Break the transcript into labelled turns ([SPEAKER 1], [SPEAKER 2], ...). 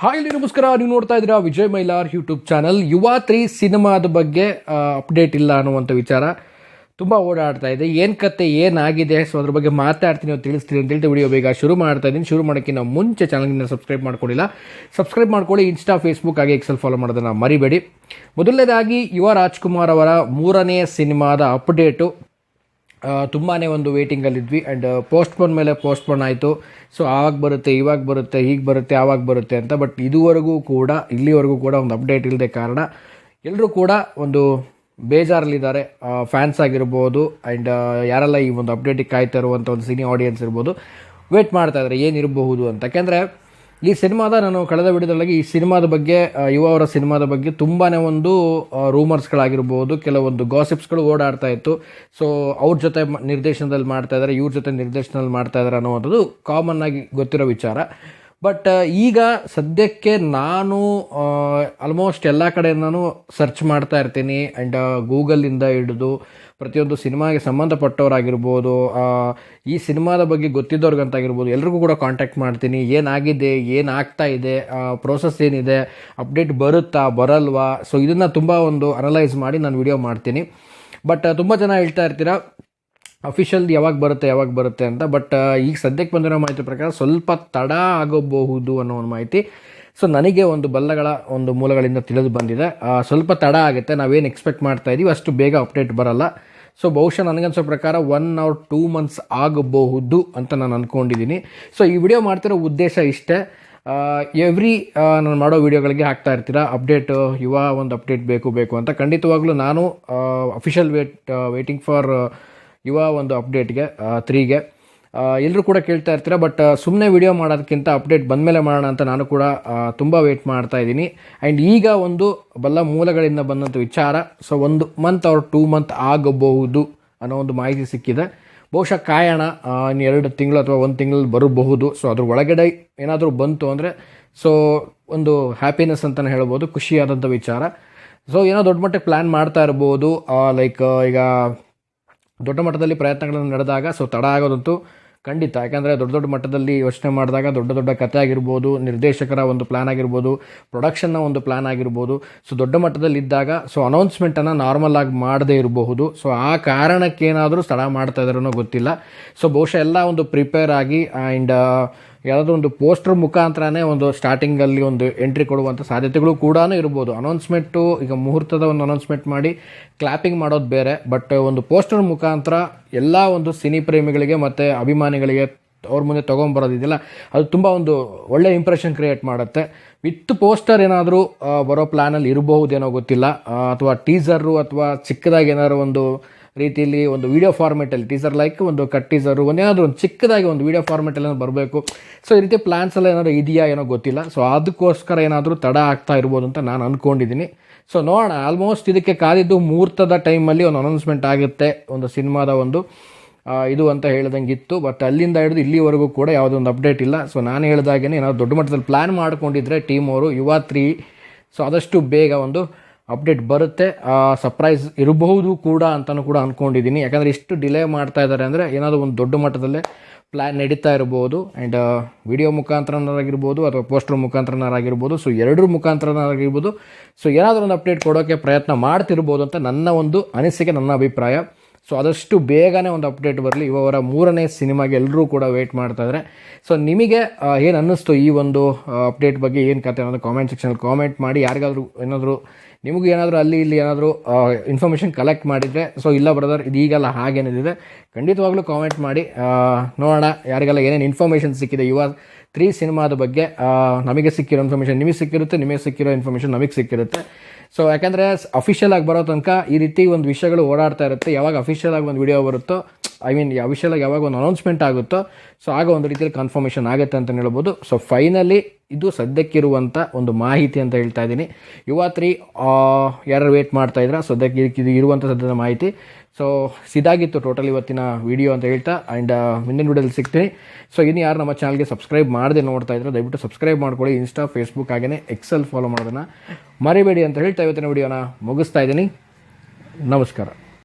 [SPEAKER 1] Hi ನಮಸ್ಕಾರ. ನೀವು ನೋಡ್ತಾ ಇದ್ದೀರಾ ವಿಜಯ್ ಮೈಲಾರ್ ಯೂಟ್ಯೂಬ್ ಚಾನಲ್. ಯುವ 3 ಸಿನಿಮಾದ ಬಗ್ಗೆ ಅಪ್ಡೇಟ್ ಇಲ್ಲ ಅನ್ನುವಂಥ ವಿಚಾರ ತುಂಬ ಓಡಾಡ್ತಾ ಇದೆ. ಏನು ಕತೆ ಏನಾಗಿದೆ, ಸೊ ಅದ್ರ ಬಗ್ಗೆ ಮಾತಾಡ್ತೀನಿ, ತಿಳಿಸ್ತೀನಿ ಅಂತ ಹೇಳ್ತಾ ವಿಡಿಯೋ ಬೇಗ ಶುರು ಮಾಡ್ತಾ ಇದ್ದೀನಿ. ಶುರು ಮಾಡೋಕ್ಕಿಂತ ಮುಂಚೆ ಚಾನಲ್ನ ಸಬ್ಸ್ಕ್ರೈಬ್ ಮಾಡ್ಕೊಳ್ಳಿಲ್ಲ, ಸಬ್ಸ್ಕ್ರೈಬ್ ಮಾಡ್ಕೊಳ್ಳಿ. ಇನ್ಸ್ಟಾ, ಫೇಸ್ಬುಕ್ ಹಾಗೆ ಎಕ್ಸೆಲ್ ಫಾಲೋ ಮಾಡೋದನ್ನು ಮರಿಬೇಡಿ. ಮೊದಲನೇದಾಗಿ ಯುವ ರಾಜ್ಕುಮಾರ್ ಅವರ 3ನೇ ಸಿನಿಮಾದ ಅಪ್ಡೇಟು ತುಂಬಾ ಒಂದು ವೇಟಿಂಗಲ್ಲಿದ್ವಿ. ಆ್ಯಂಡ್ ಪೋಸ್ಟ್ಪೋನ್ ಮೇಲೆ ಪೋಸ್ಟ್ಪೋನ್ ಆಯಿತು. ಸೊ ಆವಾಗ ಬರುತ್ತೆ, ಇವಾಗ ಬರುತ್ತೆ, ಹೀಗೆ ಬರುತ್ತೆ, ಆವಾಗ ಬರುತ್ತೆ ಅಂತ. ಬಟ್ ಇಲ್ಲಿವರೆಗೂ ಕೂಡ ಒಂದು ಅಪ್ಡೇಟ್ ಇಲ್ಲದೆ ಕಾರಣ ಎಲ್ಲರೂ ಕೂಡ ಒಂದು ಬೇಜಾರಲ್ಲಿದ್ದಾರೆ. ಫ್ಯಾನ್ಸ್ ಆಗಿರ್ಬೋದು ಆ್ಯಂಡ್ ಯಾರೆಲ್ಲ ಈ ಒಂದು ಅಪ್ಡೇಟಿಗೆ ಕಾಯ್ತಾ ಇರುವಂಥ ಒಂದು ಸಿನಿ ಆಡಿಯನ್ಸ್ ಇರ್ಬೋದು, ವೇಟ್ ಮಾಡ್ತಾ ಇದ್ದಾರೆ ಏನಿರಬಹುದು ಅಂತ. ಯಾಕೆಂದರೆ ಈ ಸಿನಿಮಾದ ನಾನು ಕಳೆದ ವಿಡಿಯೋದೊಳಗೆ ಈ ಸಿನಿಮಾದ ಬಗ್ಗೆ, ಯುವ ಅವರ ಸಿನಿಮಾದ ಬಗ್ಗೆ ತುಂಬಾ ಒಂದು ರೂಮರ್ಸ್ಗಳಾಗಿರ್ಬೋದು, ಕೆಲವೊಂದು ಗಾಸಿಪ್ಸ್ಗಳು ಓಡಾಡ್ತಾ ಇತ್ತು. ಸೊ ಅವ್ರ ಜೊತೆ ನಿರ್ದೇಶನದಲ್ಲಿ ಮಾಡ್ತಾ ಇದ್ದಾರೆ, ಇವ್ರ ಜೊತೆ ನಿರ್ದೇಶನದಲ್ಲಿ ಮಾಡ್ತಾ ಇದ್ದಾರೆ ಅನ್ನೋವಂಥದ್ದು ಕಾಮನ್ ಆಗಿ ಗೊತ್ತಿರೋ ವಿಚಾರ. ಬಟ್ ಈಗ ಸದ್ಯಕ್ಕೆ ನಾನು ಆಲ್ಮೋಸ್ಟ್ ಎಲ್ಲ ಕಡೆ ನಾನು ಸರ್ಚ್ ಮಾಡ್ತಾ ಇರ್ತೀನಿ. ಆ್ಯಂಡ್ ಗೂಗಲಿಂದ ಹಿಡಿದು ಪ್ರತಿಯೊಂದು ಸಿನಿಮಾಗೆ ಸಂಬಂಧಪಟ್ಟವರಾಗಿರ್ಬೋದು, ಈ ಸಿನಿಮಾದ ಬಗ್ಗೆ ಗೊತ್ತಿದ್ದವ್ರಿಗಂತಾಗಿರ್ಬೋದು, ಎಲ್ರಿಗೂ ಕೂಡ ಕಾಂಟ್ಯಾಕ್ಟ್ ಮಾಡ್ತೀನಿ. ಏನಾಗಿದೆ, ಏನಾಗ್ತಾ ಇದೆ, ಪ್ರೋಸೆಸ್ ಏನಿದೆ, ಅಪ್ಡೇಟ್ ಬರುತ್ತಾ ಬರಲ್ವಾ, ಸೊ ಇದನ್ನು ತುಂಬ ಒಂದು ಅನಲೈಸ್ ಮಾಡಿ ನಾನು ವಿಡಿಯೋ ಮಾಡ್ತೀನಿ. ಬಟ್ ತುಂಬ ಜನ ಹೇಳ್ತಾ ಇರ್ತೀರಾ ಅಫಿಷಿಯಲ್ ಯಾವಾಗ ಬರುತ್ತೆ ಅಂತ. ಬಟ್ ಈಗ ಸದ್ಯಕ್ಕೆ ಬಂದಿರೋ ಮಾಹಿತಿ ಪ್ರಕಾರ ಸ್ವಲ್ಪ ತಡ ಆಗೋಬಹುದು ಅನ್ನೋ ಒಂದು ಮಾಹಿತಿ ಸೊ ನನಗೆ ಒಂದು ಬಲ್ಲಗಳ ಒಂದು ಮೂಲಗಳಿಂದ ತಿಳಿದು ಬಂದಿದೆ. ಸ್ವಲ್ಪ ತಡ ಆಗುತ್ತೆ, ನಾವೇನು ಎಕ್ಸ್ಪೆಕ್ಟ್ ಮಾಡ್ತಾ ಇದ್ದೀವಿ ಅಷ್ಟು ಬೇಗ ಅಪ್ಡೇಟ್ ಬರಲ್ಲ. ಸೊ ಬಹುಶಃ ನನಗನ್ಸೋ ಪ್ರಕಾರ 1 or 2 months ಆಗಬಹುದು ಅಂತ ನಾನು ಅಂದ್ಕೊಂಡಿದ್ದೀನಿ. ಸೊ ಈ ವಿಡಿಯೋ ಮಾಡ್ತಿರೋ ಉದ್ದೇಶ ಇಷ್ಟೇ. ನಾನು ಮಾಡೋ ವಿಡಿಯೋಗಳಿಗೆ ಹಾಕ್ತಾ ಇರ್ತೀರಾ ಅಪ್ಡೇಟ್, ಯುವ ಒಂದು ಅಪ್ಡೇಟ್ ಬೇಕು ಅಂತ. ಖಂಡಿತವಾಗ್ಲೂ ನಾನು ಅಫಿಷಿಯಲ್ ವೇಟಿಂಗ್ ಫಾರ್ ಯುವ ಒಂದು ಅಪ್ಡೇಟ್ಗೆ 3ಗೆ ಎಲ್ಲರೂ ಕೂಡ ಕೇಳ್ತಾ ಇರ್ತೀರ. ಬಟ್ ಸುಮ್ಮನೆ ವಿಡಿಯೋ ಮಾಡೋದಕ್ಕಿಂತ ಅಪ್ಡೇಟ್ ಬಂದಮೇಲೆ ಮಾಡೋಣ ಅಂತ ನಾನು ಕೂಡ ತುಂಬ ವೇಟ್ ಮಾಡ್ತಾ ಇದ್ದೀನಿ. ಆ್ಯಂಡ್ ಈಗ ಒಂದು ಬಲ್ಲ ಮೂಲಗಳಿಂದ ಬಂದಂಥ ವಿಚಾರ, ಸೊ 1 month or 2 months ಆಗಬಹುದು ಅನ್ನೋ ಒಂದು ಮಾಹಿತಿ ಸಿಕ್ಕಿದೆ. ಬಹುಶಃ ಕಾಯೋಣ, ಇನ್ನು 2 ತಿಂಗಳು ಅಥವಾ 1 ತಿಂಗಳಲ್ಲಿ ಬರಬಹುದು. ಸೊ ಅದ್ರ ಒಳಗಡೆ ಏನಾದರೂ ಬಂತು ಅಂದರೆ ಸೊ ಒಂದು ಹ್ಯಾಪಿನೆಸ್ ಅಂತಲೇ ಹೇಳ್ಬೋದು, ಖುಷಿಯಾದಂಥ ವಿಚಾರ. ಸೊ ಏನೋ ದೊಡ್ಡ ಮಟ್ಟಕ್ಕೆ ಪ್ಲ್ಯಾನ್ ಮಾಡ್ತಾ ಇರ್ಬೋದು. ಲೈಕ್ ಈಗ ದೊಡ್ಡ ಮಟ್ಟದಲ್ಲಿ ಪ್ರಯತ್ನಗಳನ್ನು ನಡೆದಾಗ ಸೊ ತಡ ಆಗೋದಂತೂ ಖಂಡಿತ. ಯಾಕಂದರೆ ದೊಡ್ಡ ಮಟ್ಟದಲ್ಲಿ ಯೋಚನೆ ಮಾಡಿದಾಗ ದೊಡ್ಡ ಕಥೆ ಆಗಿರ್ಬೋದು, ನಿರ್ದೇಶಕರ ಒಂದು ಪ್ಲ್ಯಾನ್ ಆಗಿರ್ಬೋದು, ಪ್ರೊಡಕ್ಷನ್ನ ಒಂದು ಪ್ಲ್ಯಾನ್ ಆಗಿರ್ಬೋದು, ಸೊ ದೊಡ್ಡ ಮಟ್ಟದಲ್ಲಿ ಇದ್ದಾಗ ಸೊ ಅನೌನ್ಸ್ಮೆಂಟನ್ನು ನಾರ್ಮಲ್ ಆಗಿ ಮಾಡದೇ ಇರಬಹುದು. ಸೊ ಆ ಕಾರಣಕ್ಕೇನಾದರೂ ತಡ ಮಾಡ್ತಾ ಇದ್ದಾರೋ ಗೊತ್ತಿಲ್ಲ. ಸೊ ಬಹುಶಃ ಎಲ್ಲ ಒಂದು ಪ್ರಿಪೇರ್ ಆಗಿ ಆ್ಯಂಡ್ ಯಾವುದಾದ್ರೂ ಒಂದು ಪೋಸ್ಟರ್ ಮುಖಾಂತರನೇ ಒಂದು ಸ್ಟಾರ್ಟಿಂಗಲ್ಲಿ ಒಂದು ಎಂಟ್ರಿ ಕೊಡುವಂಥ ಸಾಧ್ಯತೆಗಳು ಕೂಡ ಇರ್ಬೋದು. ಅನೌನ್ಸ್ಮೆಂಟು ಈಗ ಮುಹೂರ್ತದ ಒಂದು ಅನೌನ್ಸ್ಮೆಂಟ್ ಮಾಡಿ ಕ್ಲಾಪಿಂಗ್ ಮಾಡೋದು ಬೇರೆ, ಬಟ್ ಒಂದು ಪೋಸ್ಟರ್ ಮುಖಾಂತರ ಎಲ್ಲ ಒಂದು ಸಿನಿ ಪ್ರೇಮಿಗಳಿಗೆ ಮತ್ತು ಅಭಿಮಾನಿಗಳಿಗೆ ಅವ್ರ ಮುಂದೆ ತೊಗೊಂಬರೋದಿದೆಯಲ್ಲ, ಅದು ತುಂಬ ಒಂದು ಒಳ್ಳೆ ಇಂಪ್ರೆಷನ್ ಕ್ರಿಯೇಟ್ ಮಾಡುತ್ತೆ. ವಿತ್ ಪೋಸ್ಟರ್ ಏನಾದರೂ ಬರೋ ಪ್ಲ್ಯಾನಲ್ಲಿ ಇರಬಹುದೇನೋ ಗೊತ್ತಿಲ್ಲ, ಅಥವಾ ಟೀಸರು ಅಥವಾ ಚಿಕ್ಕದಾಗಿ ಏನಾದರೂ ಒಂದು ರೀತಿಯಲ್ಲಿ ಒಂದು ವೀಡಿಯೋ ಫಾರ್ಮೆಟಲ್ಲಿ ಟೀಸರ್ ಲೈಕ್ ಒಂದು ಕಟ್ ಟೀಸರು ಏನಾದರೂ ಒಂದು ಚಿಕ್ಕದಾಗಿ ಒಂದು ವೀಡಿಯೋ ಫಾರ್ಮೆಟಲ್ಲಿ ಬರಬೇಕು. ಸೊ ಈ ರೀತಿ ಪ್ಲ್ಯಾನ್ಸ್ ಎಲ್ಲ ಏನಾದರೂ ಇದೆಯಾ ಏನೋ ಗೊತ್ತಿಲ್ಲ. ಸೊ ಅದಕ್ಕೋಸ್ಕರ ಏನಾದರೂ ತಡ ಆಗ್ತಾ ಇರ್ಬೋದು ಅಂತ ನಾನು ಅಂದ್ಕೊಂಡಿದ್ದೀನಿ. ಸೊ ನೋಡೋಣ. ಆಲ್ಮೋಸ್ಟ್ ಇದಕ್ಕೆ ಕಾದಿದ್ದು ಮುಹೂರ್ತದ ಟೈಮಲ್ಲಿ ಒಂದು ಅನೌನ್ಸ್ಮೆಂಟ್ ಆಗುತ್ತೆ ಒಂದು ಸಿನಿಮಾದ ಒಂದು ಇದು ಅಂತ ಹೇಳ್ದಂಗೆ ಇತ್ತು. ಬಟ್ ಅಲ್ಲಿಂದ ಹಿಡಿದು ಇಲ್ಲಿವರೆಗೂ ಕೂಡ ಯಾವುದೋ ಒಂದು ಅಪ್ಡೇಟ್ ಇಲ್ಲ. ಸೊ ನಾನು ಹೇಳಿದಾಗೇ ಏನಾದರೂ ದೊಡ್ಡ ಮಟ್ಟದಲ್ಲಿ ಪ್ಲ್ಯಾನ್ ಮಾಡ್ಕೊಂಡಿದ್ರೆ ಟೀಮ್ ಅವರು ಯುವ 3, ಸೊ ಆದಷ್ಟು ಬೇಗ ಒಂದು ಅಪ್ಡೇಟ್ ಬರುತ್ತೆ. ಸರ್ಪ್ರೈಸ್ ಇರಬಹುದು ಕೂಡ ಅಂತಲೂ ಕೂಡ ಅಂದ್ಕೊಂಡಿದ್ದೀನಿ. ಯಾಕಂದರೆ ಇಷ್ಟು ಡಿಲೇ ಮಾಡ್ತಾ ಇದ್ದಾರೆ ಅಂದರೆ ಏನಾದರೂ ಒಂದು ದೊಡ್ಡ ಮಟ್ಟದಲ್ಲೇ ಪ್ಲ್ಯಾನ್ ನಡೀತಾ ಇರ್ಬೋದು. ಆ್ಯಂಡ್ ವಿಡಿಯೋ ಮುಖಾಂತರನಾಗಿರ್ಬೋದು ಅಥವಾ ಪೋಸ್ಟರ್ ಮುಖಾಂತರನಾಗಿರ್ಬೋದು, ಸೊ 2 ಮುಖಾಂತರನಾಗಿರ್ಬೋದು. ಸೊ ಏನಾದರೂ ಒಂದು ಅಪ್ಡೇಟ್ ಕೊಡೋಕ್ಕೆ ಪ್ರಯತ್ನ ಮಾಡ್ತಿರ್ಬೋದು ಅಂತ ನನ್ನ ಒಂದು ಅನಿಸಿಕೆ, ನನ್ನ ಅಭಿಪ್ರಾಯ. ಸೊ ಆದಷ್ಟು ಬೇಗನೆ ಒಂದು ಅಪ್ಡೇಟ್ ಬರಲಿ. ಇವರ 3ನೇ ಸಿನಿಮಾಗೆ ಎಲ್ಲರೂ ಕೂಡ ವೆಯ್ಟ್ ಮಾಡ್ತಾಯಿದ್ದಾರೆ. ಸೊ ನಿಮಗೆ ಏನು ಅನ್ನಿಸ್ತು ಈ ಒಂದು ಅಪ್ಡೇಟ್ ಬಗ್ಗೆ, ಏನು ಕತೆ ಅನ್ನೋದು ಕಾಮೆಂಟ್ ಸೆಕ್ಷನಲ್ಲಿ ಕಾಮೆಂಟ್ ಮಾಡಿ. ಯಾರಿಗಾದರೂ ಏನಾದರೂ ನಿಮಗೂ ಏನಾದರೂ ಅಲ್ಲಿ ಇಲ್ಲಿ ಏನಾದರೂ ಇನ್ಫಾರ್ಮೇಷನ್ ಕಲೆಕ್ಟ್ ಮಾಡಿದರೆ, ಸೊ ಇಲ್ಲ ಬ್ರದರ್ ಇದು ಈಗೆಲ್ಲ ಹಾಗೇನಿದೆ, ಖಂಡಿತವಾಗ್ಲೂ ಕಾಮೆಂಟ್ ಮಾಡಿ. ನೋಡೋಣ ಯಾರಿಗೆಲ್ಲ ಏನೇನು ಇನ್ಫಾರ್ಮೇಷನ್ ಸಿಕ್ಕಿದೆ ಯುವ 3 ಸಿನಿಮಾದ ಬಗ್ಗೆ. ನಮಗೆ ಸಿಕ್ಕಿರೋ ಇನ್ಫಾರ್ಮೇಷನ್ ನಿಮಗೆ ಸಿಕ್ಕಿರುತ್ತೆ, ನಿಮಗೆ ಸಿಕ್ಕಿರೋ ಇನ್ಫಾರ್ಮೇಷನ್ ನಮಗೆ ಸಿಕ್ಕಿರುತ್ತೆ. ಸೊ ಯಾಕೆಂದರೆ ಅಫಿಷಿಯಲ್ ಆಗಿ ಬರೋ ತನಕ ಈ ರೀತಿ ಒಂದು ವಿಷಯಗಳು ಓಡಾಡ್ತಾ ಇರುತ್ತೆ. ಯಾವಾಗ ಅಫಿಷಿಯಲ್ ಆಗಿ ಒಂದು ವಿಡಿಯೋ ಬರುತ್ತೋ, ಅಫಿಷಿಯಲ್ ಆಗಿ ಯಾವಾಗ ಒಂದು ಅನೌನ್ಸ್ಮೆಂಟ್ ಆಗುತ್ತೋ, ಸೊ ಆಗ ಒಂದು ರೀತಿಯಲ್ಲಿ ಕನ್ಫರ್ಮೇಷನ್ ಆಗುತ್ತೆ ಅಂತ ಹೇಳ್ಬೋದು. ಸೊ ಫೈನಲಿ ಇದು ಸದ್ಯಕ್ಕಿರುವಂಥ ಒಂದು ಮಾಹಿತಿ ಅಂತ ಹೇಳ್ತಾ ಇದ್ದೀನಿ. ಯುವ 3 ಯಾರು ವೇಟ್ ಮಾಡ್ತಾ ಇದ್ರೆ ಸದ್ಯಕ್ಕೆ ಇದು ಇರುವಂಥ ಸದ್ಯದ ಮಾಹಿತಿ. ಸೊ ಇದಾಗಿತ್ತು ಟೋಟಲ್ ಇವತ್ತಿನ ವಿಡಿಯೋ ಅಂತ ಹೇಳ್ತಾ, ಆ್ಯಂಡ್ ಮುಂದಿನ ವಿಡಿಯೋದಲ್ಲಿ ಸಿಗ್ತೀನಿ. ಸೊ ಇನ್ನು ಯಾರು ನಮ್ಮ ಚಾನಲ್ಗೆ ಸಬ್ಸ್ಕ್ರೈಬ್ ಮಾಡದೆ ನೋಡ್ತಾ ಇದ್ರೆ ದಯವಿಟ್ಟು ಸಬ್ಸ್ಕ್ರೈಬ್ ಮಾಡ್ಕೊಳ್ಳಿ. ಇನ್ಸ್ಟಾ, ಫೇಸ್ಬುಕ್ ಹಾಗೆಯೇ ಎಕ್ಸೆಲ್ ಫಾಲೋ ಮಾಡೋದನ್ನು ಮರಿಬೇಡಿ ಅಂತ ಹೇಳ್ತಾ ಇವತ್ತಿನ ವಿಡಿಯೋನ ಮುಗಿಸ್ತಾ ಇದ್ದೀನಿ. ನಮಸ್ಕಾರ.